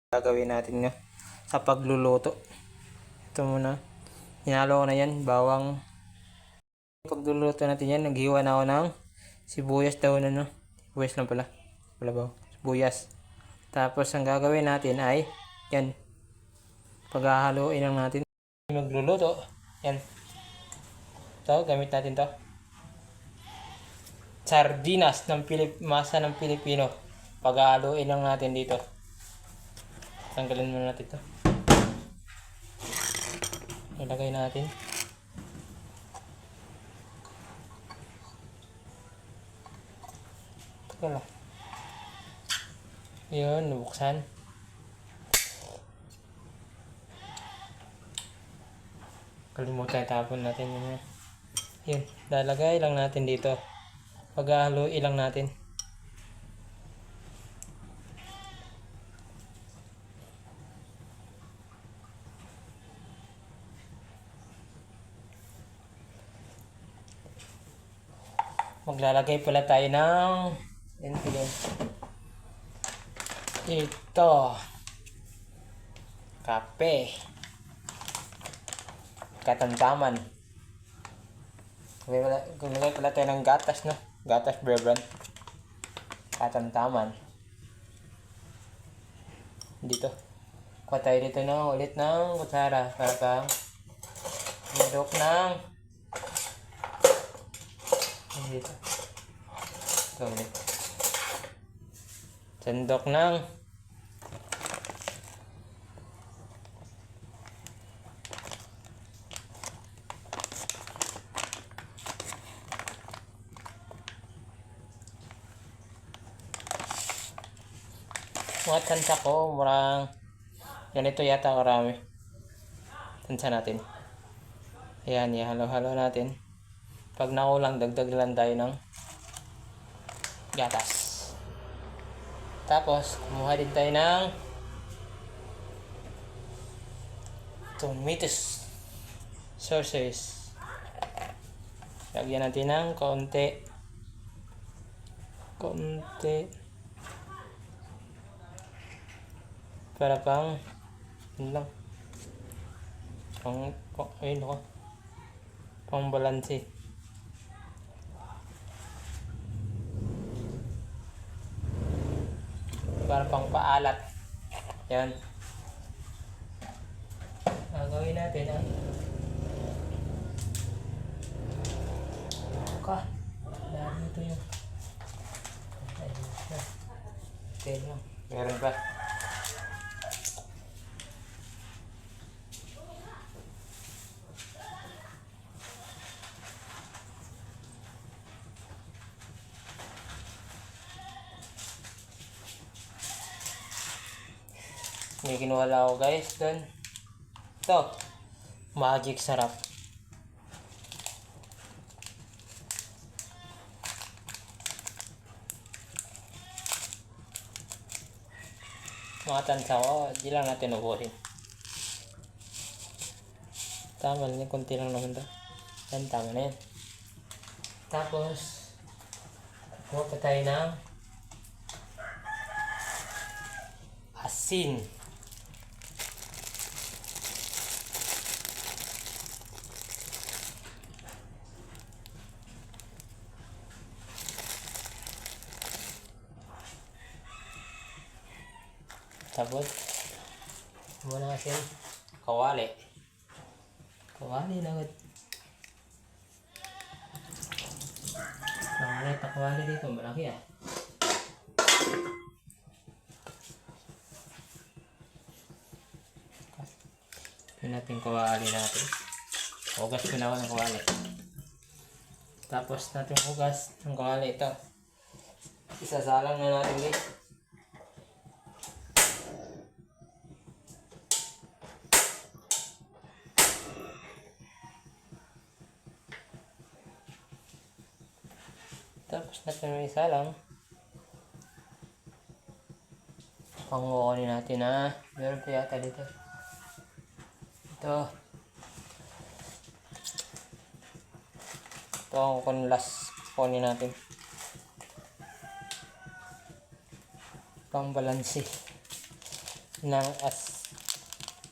Gagawin natin nyo sa pagluluto. Ito muna. Hinalo ko na yan. Bawang. Pagluluto natin yan. Naghiwa na ako ng sibuyas daw na no. Sibuyas lang pala. Palabaw. Sibuyas. Tapos ang gagawin natin ay yan. Paghahaluin lang natin. Magluluto. Yan. Ito. Gamit natin to. Sardinas ng masa ng Pilipino. Paghahaluin lang natin dito. Tanggalin muna natin ito. Ilagay natin. Teka lang. Yun, nabuksan. Kalimutan, tapon natin yun. Yun, lalagay lang natin dito. Paghahaluin lang natin. Maglalagay pala tayo ng ito kape, katamtaman. Gumilay pala tayo ng gatas, no? Gatas Bear Brand, katamtaman dito. Kuha tayo dito ng ulit ng kutsara para pang hidok ng dito. Ito ulit. Sandok ng mga tansa ko, murang ganito yata karami. Tansa natin. Ayan, ihalo-halo natin. Pag nakulang, dagdag lang tayo ng gatas. Tapos, kumuha din tayo ng tomatoes sauces. Lagyan natin ng konti para pang yun lang, ayun ako, pang balanse. Para pang paalat. Yan. Gagawin natin ang dahil ito yung ayun lang. Meron pa. May kinuha lang ako guys doon. Ito. Magic sarap. Mga tansa ko, di lang natin ubuhin. Tama lang, konti lang naman ito. Yan, tama na yan. Tapos, kuha pa tayo ng asin. Tapos, muna asin, kawali. Kawali na agad. Kawali dito, malaki ah. Yun natin kawali natin. Hugas ko na ako ng kawali. Tapos natin hugas ng kawali ito. Isasalang na natin guys. Tapos natin may isalang. Pangukunin natin na meron pa yata dito. Ito ang kunlas. Kunin natin. Pang balansi. ng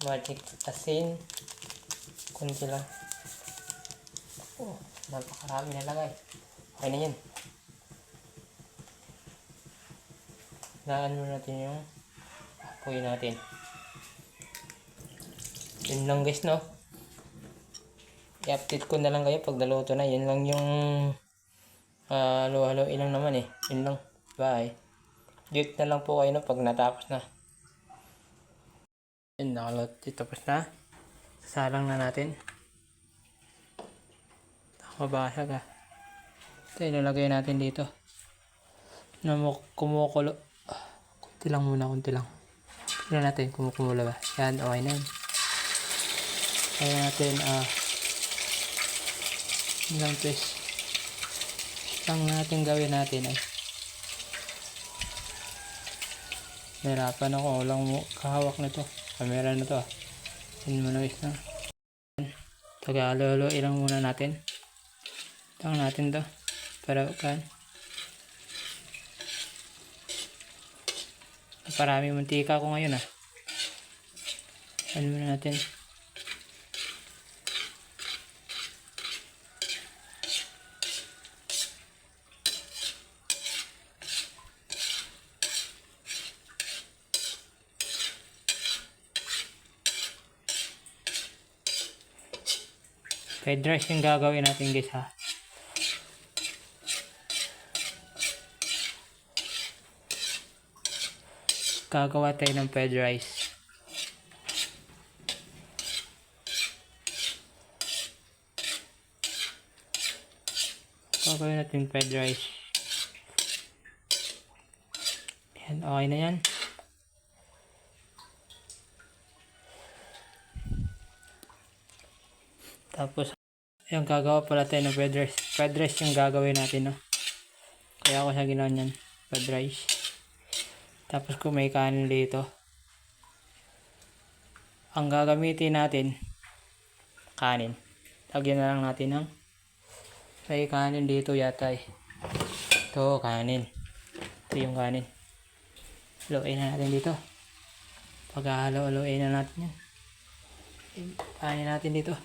magic asin. Kunti lang. Oh, napakarami nalagay. Okay na yan. Laan mo natin yung apoy natin. Yun lang guys, no? I-update ko na lang kayo pag naluto na. Yun lang yung halo-halo ilang naman eh. Yun lang. Bye. Date na lang po kayo no, pag natapos na. Yun, nakaluto. Tapos na. Sasalang na natin. Mabasag ah. Ito, ilalagay natin dito. Na kumukulo. Kunti lang muna, kunti lang. Tignan natin, kumukulo ba? Yan, okay na yun. Kaya natin, ilang twist. Lang natin gawin natin ay. Nahirapan ako, walang kahawak na to. Camera na to ah. Yun muna guys na. Taga-halo-halo ilang muna natin. Tang natin to para kan parami mantika ko ngayon ah. Ano muna natin. Fried rice yung gagawin natin guys ha. Gagawa tayo ng fried rice. Gagawin natin fried rice. Yan, okay na yan. Tapos, yung gagawa pala tayo ng fried rice. Fried rice yung gagawin natin, no? Kaya ako siya ginawa niyan. Fried rice. Tapos kung may kanin dito. Ang gagamitin natin, kanin. Lagyan na lang natin ng may kanin dito yata eh. Ito, kanin. Ito yung kanin. Haluin na natin dito. Pag-halo-haloin na natin yan. Kanin natin dito.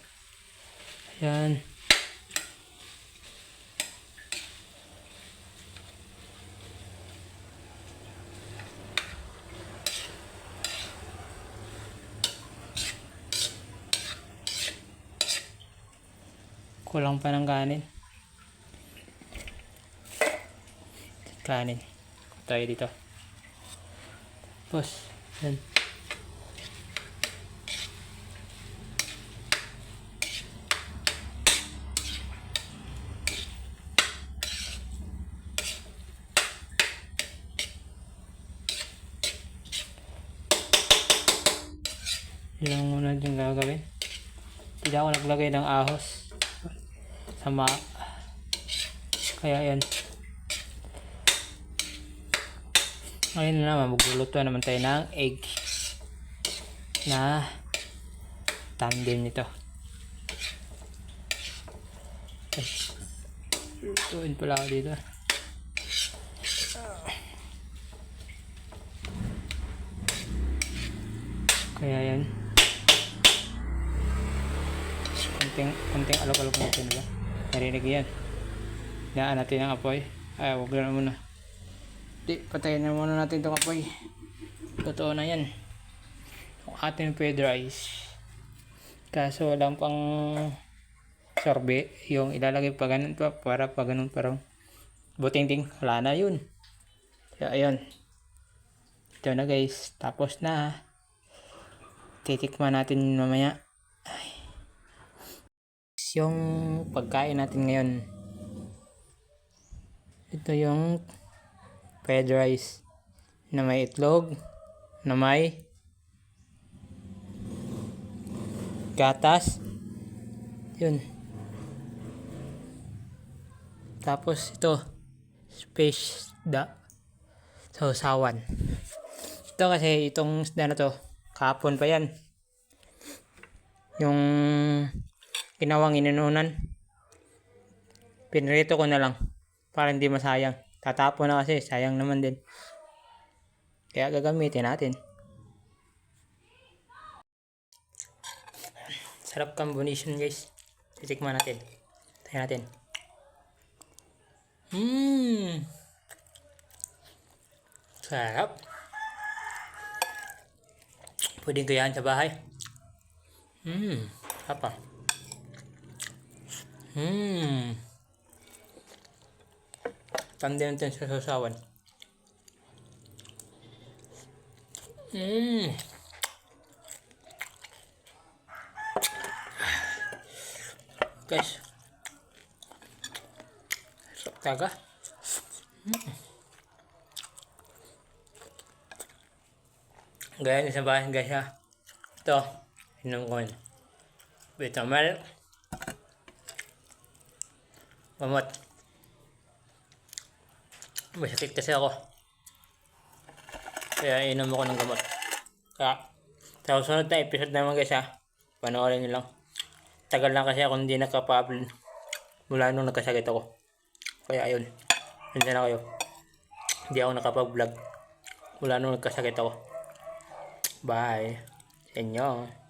Ayan. Kulang pa ng kanin. Kanin. Tayo dito. Tapos, yan. Yun lang muna yung gagawin. Hindi ako naglagay ng ahos. Sama. Kaya yan. Ngayon na naman, magluluto naman tayo ng egg na tandem nito. Ay, lutuin pala ako dito. Kaya yan. Kunting alok-alok natin ba? Narinig yan. Hinaan natin ang apoy. Ay, wag na muna. Di, patayin na muna natin itong apoy. Totoo na yan. Ang ating fried rice. Kaso walang pang sorbe. Yung ilalagay pa ganun pa. Para pa ganun parang buting-ting. Wala na yun. Kaya ayun. Ito na guys. Tapos na. Titikman natin mamaya. Ay. Yung pagkain natin ngayon. Ito yung fried rice na may itlog, na may gatas. Yun. Tapos ito, fish da sausawan. Ito kasi itong isda na to, kahapon pa yan. Yung ginawang inununan. Pinrito ko na lang para hindi masayang. Tatapon na kasi, sayang naman din. Kaya gagamitin natin. Sarap combination guys. Titikman natin. Tayo natin. Sarap. Pwedeng gayahan sa bahay. Sarap ah. Tanda natin sa sasawan. Guys. Sarap talaga. Gaya niya sa bahay guys ha. Ito. Inom ko yun. Vitamel. Gamot. May sakit kasi ako. Kaya inom ako ng gamot. Kaya, sa susunod na episode naman guys ha. Panoorin nyo lang. Tagal lang kasi ako hindi nakapabl mula nung nagkasakit ako. Kaya ayun. Nandiyan na kayo. Hindi ako nakapag-vlog mula nung nagkasakit ako. Bye. Sa inyo.